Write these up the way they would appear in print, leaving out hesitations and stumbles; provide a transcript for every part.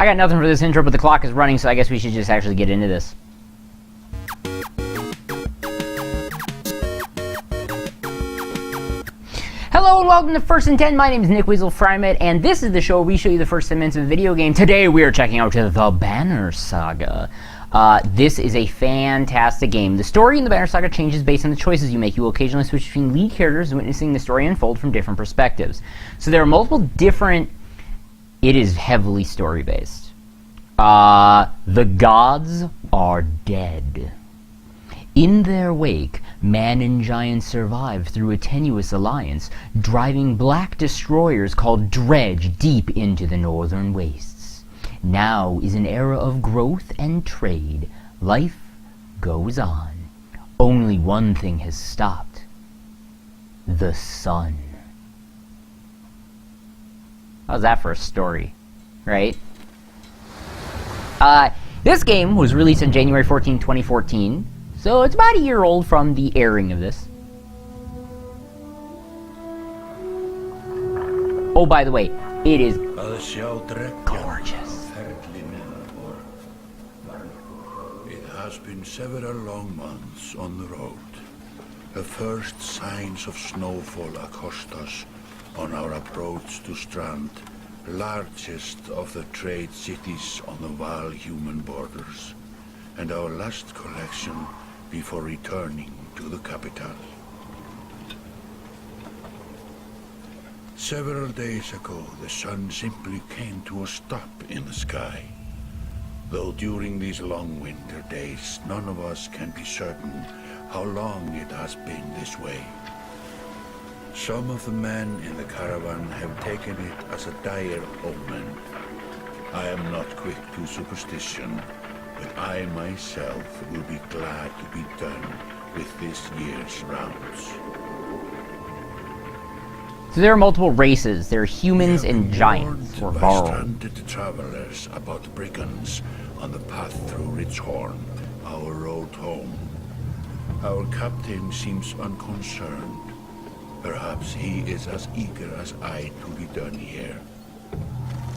I got nothing for this intro, but the clock is running, so I guess we should just actually get into this. Hello and welcome to First and 10. My name is Nick Weasel Frymet, and this is the show where we show you the first 10 minutes of a video game. Today we are checking out the Banner Saga. This is a fantastic game. The story in the Banner Saga changes based on the choices you make. You will occasionally switch between lead characters, witnessing the story unfold from different perspectives. So there are multiple different... It is heavily story-based. The gods are dead. In their wake, man and giant survive through a tenuous alliance, driving black destroyers called Dredge deep into the northern wastes. Now is an era of growth and trade. Life goes on. Only one thing has stopped. The sun. How's that for a story, right? This game was released on January 14, 2014, so it's about a year old from the airing of this. Oh, by the way, it is gorgeous. It has been several long months on the road. The first signs of snowfall accost us on our approach to Strand, largest of the trade cities on the Val-human borders, and our last collection before returning to the capital. Several days ago, the sun simply came to a stop in the sky. Though during these long winter days, none of us can be certain how long it has been this way. Some of the men in the caravan have taken it as a dire omen. I am not quick to superstition, but I myself will be glad to be done with this year's rounds. So there are multiple races. There are humans and giants, or Varl. Stranded travelers about brigands on the path through Ridgehorn, our road home. Our captain seems unconcerned. Perhaps he is as eager as I to be done here.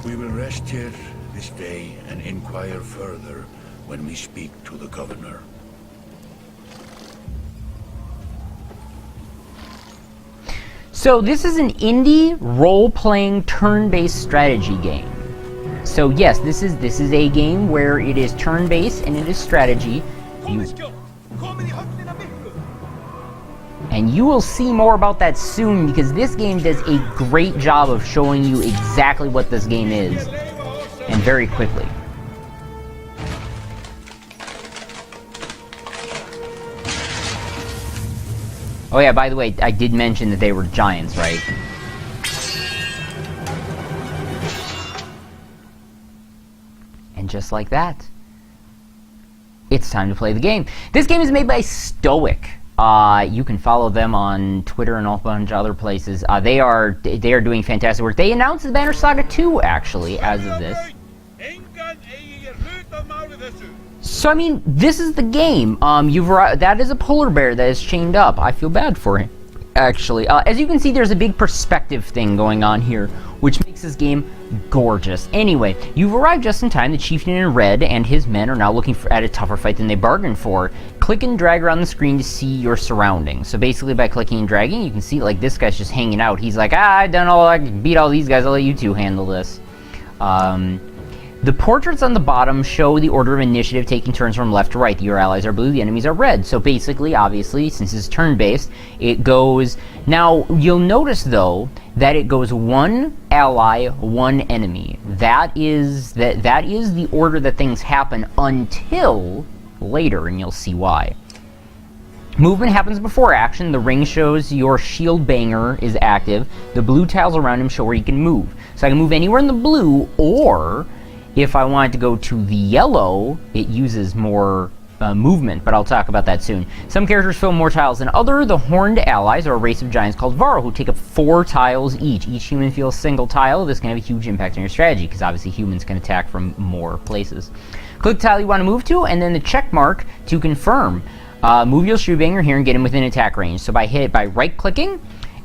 We will rest here this day and inquire further when we speak to the governor. So this is an indie role-playing turn-based strategy game. So yes, this is a game where it is turn-based and it is strategy. And you will see more about that soon, because this game does a great job of showing you exactly what this game is, and very quickly. Oh yeah, by the way, I did mention that they were giants, right? And just like that, it's time to play the game. This game is made by Stoic. You can follow them on Twitter and a bunch of other places. They are doing fantastic work. They announced the Banner Saga 2, actually, as of this. So, I mean, this is the game. That is a polar bear that is chained up. I feel bad for him, actually. As you can see, there's a big perspective thing going on here, which makes this game gorgeous. Anyway, you've arrived just in time. The chieftain in red and his men are now looking at a tougher fight than they bargained for. Click and drag around the screen to see your surroundings. So basically, by clicking and dragging, you can see, like, this guy's just hanging out. He's like, I can beat all these guys. I'll let you two handle this. The portraits on the bottom show the order of initiative, taking turns from left to right. Your allies are blue, the enemies are red. So basically, obviously, since it's turn-based, it goes... Now, you'll notice, though, that it goes one ally, one enemy. That is the order that things happen until later, and you'll see why. Movement happens before action. The ring shows your shield banger is active. The blue tiles around him show where he can move. So I can move anywhere in the blue, or... if I wanted to go to the yellow, it uses more movement, but I'll talk about that soon. Some characters fill more tiles than other. The horned allies are a race of giants called Varl, who take up 4 tiles each. Each human feels a single tile. This can have a huge impact on your strategy, because obviously humans can attack from more places. Click the tile you want to move to, and then the check mark to confirm. Move your shield banger here and get him within attack range. So by right-clicking,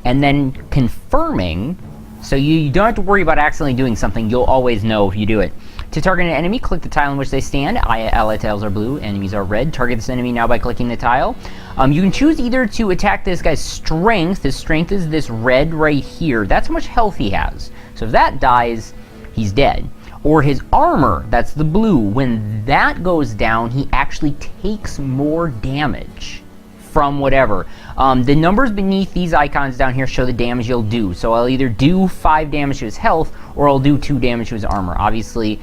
and then confirming, so you don't have to worry about accidentally doing something. You'll always know if you do it. To target an enemy, click the tile in which they stand. Ally tiles are blue, enemies are red. Target this enemy now by clicking the tile. You can choose either to attack this guy's strength. His strength is this red right here. That's how much health he has. So if that dies, he's dead. Or his armor, that's the blue. When that goes down, he actually takes more damage from whatever. The numbers beneath these icons down here show the damage you'll do. So I'll either do 5 damage to his health, or I'll do 2 damage to his armor. Obviously,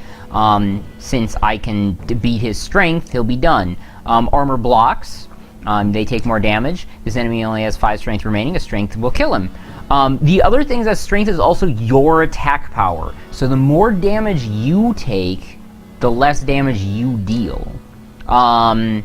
since I can beat his strength, he'll be done. Armor blocks, they take more damage. This enemy only has 5 strength remaining. A strength will kill him. The other thing is that strength is also your attack power. So the more damage you take, the less damage you deal. And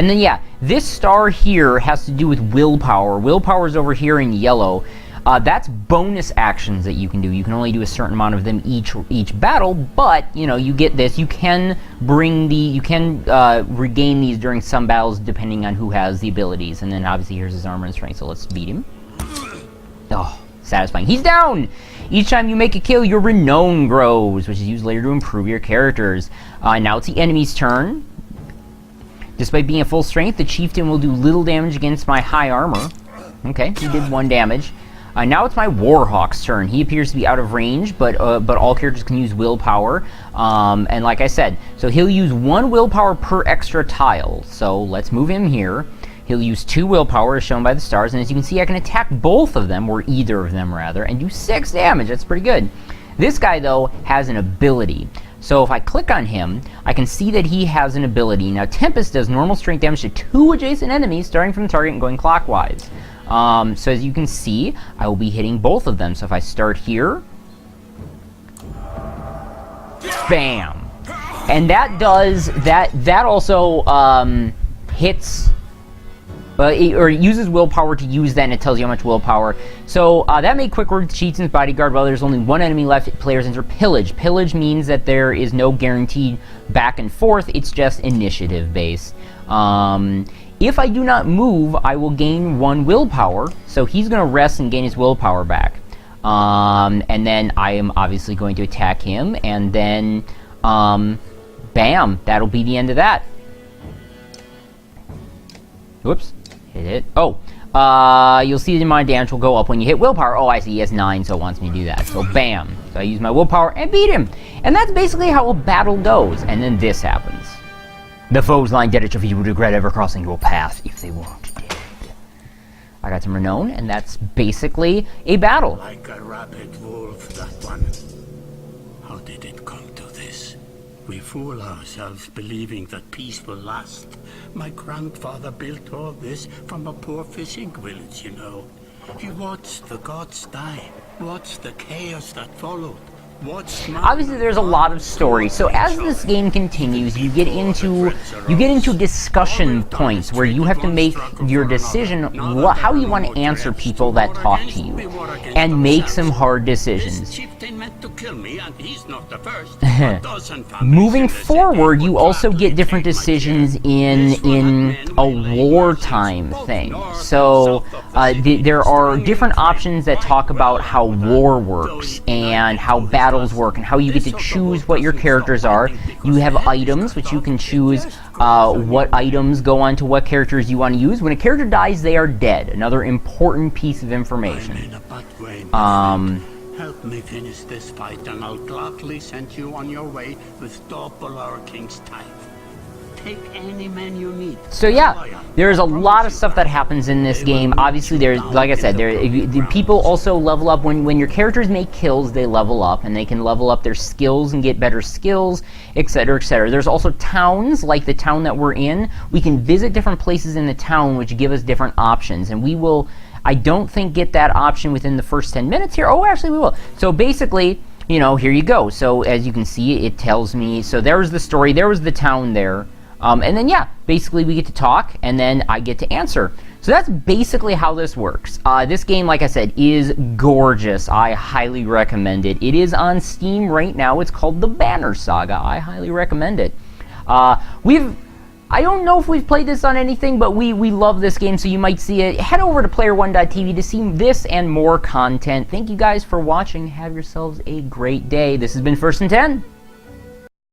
then, yeah, this star here has to do with willpower. Willpower is over here in yellow. That's bonus actions that you can do. You can only do a certain amount of them each battle, but, you know, you get this. You can regain these during some battles depending on who has the abilities. And then, obviously, here's his armor and strength, so let's beat him. Oh, satisfying. He's down! Each time you make a kill, your renown grows, which is used later to improve your characters. Now it's the enemy's turn. Despite being at full strength, the chieftain will do little damage against my high armor. Okay, he did 1 damage. Now it's my Warhawk's turn. He appears to be out of range, but all characters can use willpower. And like I said, so he'll use 1 willpower per extra tile. So let's move him here. He'll use 2 willpower, as shown by the stars, and as you can see, I can attack both of them, or either of them rather, and do 6 damage. That's pretty good. This guy, though, has an ability. So if I click on him, I can see that he has an ability. Now, Tempest does normal strength damage to 2 adjacent enemies, starting from the target and going clockwise. So as you can see, I will be hitting both of them. So if I start here, bam! And that does, that also hits... or it uses willpower to use that, and it tells you how much willpower. So that made quick work with Chieftain's Bodyguard. While there's only 1 enemy left, players enter Pillage. Pillage means that there is no guaranteed back and forth. It's just initiative based. If I do not move, I will gain 1 willpower. So he's going to rest and gain his willpower back. And then I am obviously going to attack him. And then, bam, that'll be the end of that. Whoops. Hit it. Oh, you'll see the amount of damage will go up when you hit willpower. Oh, I see. He has 9, so it wants me to do that. So, bam. So I use my willpower and beat him. And that's basically how a battle goes. And then this happens. The foes lying dead at your feet would regret ever crossing your path if they weren't dead. I got some renown, and that's basically a battle. Like a rabid wolf, that one. How did it come to this? We fool ourselves believing that peace will last. My grandfather built all this from a poor fishing village, you know. He watched the gods die, watched the chaos that followed. Obviously, there's a lot of story. So as this game continues, you get into discussion points where you have to make your decision how you want to answer people that talk to you, and make some hard decisions. Moving forward, you also get different decisions in a wartime thing. So there are different options that talk about how war works and how battles work and how you get to choose what your characters are. You have items, which you can choose what items go on to what characters you want to use. When a character dies, they are dead. Another important piece of information. Help me finish this fight and I'll gladly send you on your way with double our king's tithe. Take any man you need. So yeah, there's a lot of stuff that happens in this game. Obviously, there's, like I said, people also level up. When your characters make kills, they level up, and they can level up their skills and get better skills, etc., etc. There's also towns, like the town that we're in. We can visit different places in the town, which give us different options, and we will, I don't think, get that option within the first 10 minutes here. Oh, actually, we will. So basically, you know, here you go. So as you can see, it tells me, so there was the story, there was the town there. And then, yeah, basically we get to talk, and then I get to answer. So that's basically how this works. This game, like I said, is gorgeous. I highly recommend it. It is on Steam right now. It's called the Banner Saga. I highly recommend it. I don't know if we've played this on anything, but we love this game, so you might see it. Head over to PlayerWon.tv to see this and more content. Thank you guys for watching. Have yourselves a great day. This has been First and 10.